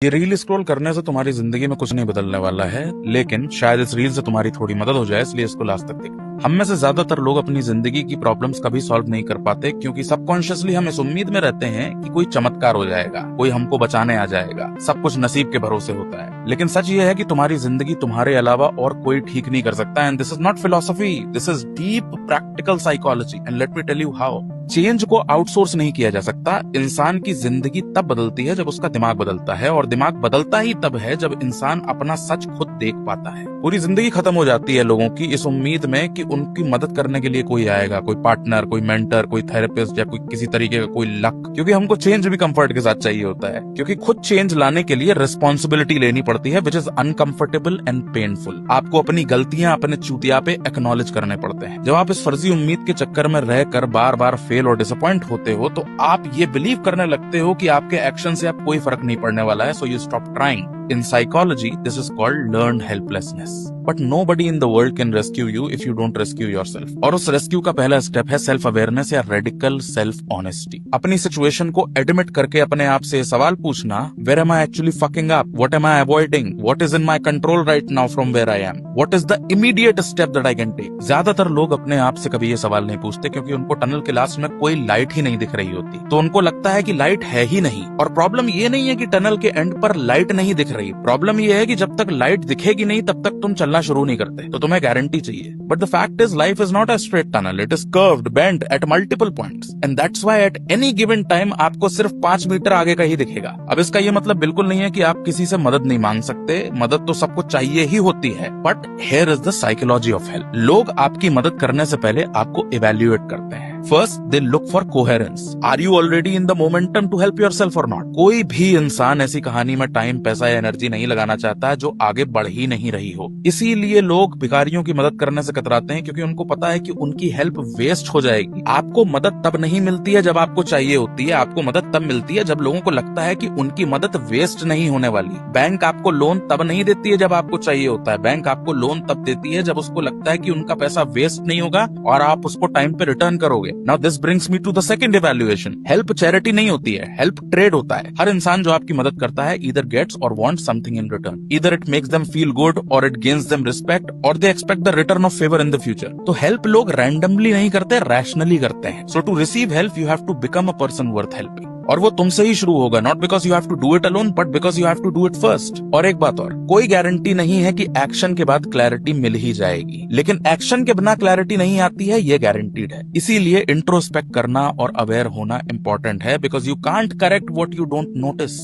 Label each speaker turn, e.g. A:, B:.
A: ये reel scroll करने से तुम्हारी जिंदगी में कुछ नहीं बदलने वाला है, लेकिन शायद इस रील से तुम्हारी थोड़ी मदद हो जाए, इसलिए इसको लास्ट तक देखना। हम में से ज्यादातर लोग अपनी जिंदगी की प्रॉब्लम्स कभी सॉल्व नहीं कर पाते, क्योंकि सबकॉन्शियसली हम इस उम्मीद में रहते हैं कि कोई चमत्कार हो जाएगा, कोई हमको बचाने आ जाएगा, सब कुछ नसीब के भरोसे होता है। लेकिन सच ये है कि तुम्हारी जिंदगी तुम्हारे अलावा और कोई ठीक नहीं कर सकता। And this is not philosophy, this is deep practical psychology. And let me tell you how. Change को आउटसोर्स नहीं किया जा सकता। इंसान की जिंदगी तब बदलती है जब उसका दिमाग बदलता है, और दिमाग बदलता ही तब है जब इंसान अपना सच खुद देख पाता है। पूरी जिंदगी खत्म हो जाती है लोगों की इस उम्मीद में कि उनकी मदद करने के लिए कोई आएगा, कोई पार्टनर, कोई मेंटर, कोई थेरेपिस्ट या कोई किसी तरीके का कोई लक। क्योंकि हमको चेंज भी कंफर्ट के साथ चाहिए होता है, क्योंकि खुद चेंज लाने के लिए रिस्पॉन्सिबिलिटी लेनी पड़ती है, which is uncomfortable and painful. आपको अपनी गलतियां, अपने चूतिया पे एक्नॉलेज करने पड़ते हैं। जब आप इस फर्जी उम्मीद के चक्कर में रहकर बार बार फेल और डिसअपॉइंट होते हो, तो आप ये बिलीव करने लगते हो कि आपके एक्शन से अब कोई फर्क नहीं पड़ने वाला है, so you stop trying. In psychology, this is called learned helplessness. But nobody in the world can rescue you if you don't rescue yourself. और उस रेस्क्यू का पहला स्टेप है सेल्फ अवेयरनेस या रेडिकल सेल्फ ऑनेस्टी। अपनी situation को admit करके अपने आप से सवाल पूछना, Where am I actually fucking up? What am I avoiding? What is in my control right now from where I am? What is the immediate step that I can take? ज्यादातर लोग अपने आप से कभी ये सवाल नहीं पूछते, क्योंकि उनको टनल के लास्ट में कोई लाइट ही नहीं दिख रही होती। तो उनको लगता है कि लाइट है ही नहीं। और प्रॉब्लम ये नहीं है कि टनल के एंड पर लाइट नहीं दिख रही। प्रॉब्लम ये है कि जब तक लाइट दिखेगी नहीं तब तक तुम चलना शुरू नहीं करते। तो तुम्हें गारंटी चाहिए। But the fact is life is not a straight tunnel, it is curved, bent at multiple points, and that's why at any given time आपको सिर्फ 5 मीटर आगे का ही दिखेगा। अब इसका ये मतलब बिल्कुल नहीं है कि आप किसी से मदद नहीं मांग सकते, मदद तो सबको चाहिए ही होती है। But here is the psychology of help. लोग आपकी मदद करने से पहले आपको इवेल्युएट करते हैं। First they look for coherence. Are you already in the momentum to help yourself or not? कोई भी इंसान ऐसी कहानी में टाइम, पैसा या एनर्जी नहीं लगाना चाहता है जो आगे बढ़ ही नहीं रही हो। इसीलिए लोग भिखारियों की मदद करने से कतराते हैं, क्योंकि उनको पता है कि उनकी हेल्प वेस्ट हो जाएगी। आपको मदद तब नहीं मिलती है जब आपको चाहिए होती है, आपको मदद तब मिलती है जब लोगों को लगता है कि उनकी मदद वेस्ट नहीं होने वाली। बैंक आपको लोन तब नहीं देती है जब आपको चाहिए होता है, बैंक आपको लोन तब देती है जब उसको लगता है कि उनका पैसा वेस्ट नहीं होगा और आप उसको टाइम पे रिटर्न करोगे। Now this brings me to the second evaluation. Help charity नहीं होती है, help trade होता है। हर इंसान जो आपकी मदद करता है either gets or wants something in return. Either it makes them feel good or it gains them respect or they expect the return of favor in the future. तो help लोग randomly नहीं करते, rationally करते हैं। So to receive help you have to become a person worth helping. और वो तुमसे ही शुरू होगा, not because you have to do it alone but because you have to do it first. और एक बात और, कोई गारंटी नहीं है कि एक्शन के बाद क्लैरिटी मिल ही जाएगी, लेकिन एक्शन के बिना क्लैरिटी नहीं आती है, ये गारंटीड है। इसीलिए इंट्रोस्पेक्ट करना और अवेयर होना इंपॉर्टेंट है, because you can't correct what you don't notice.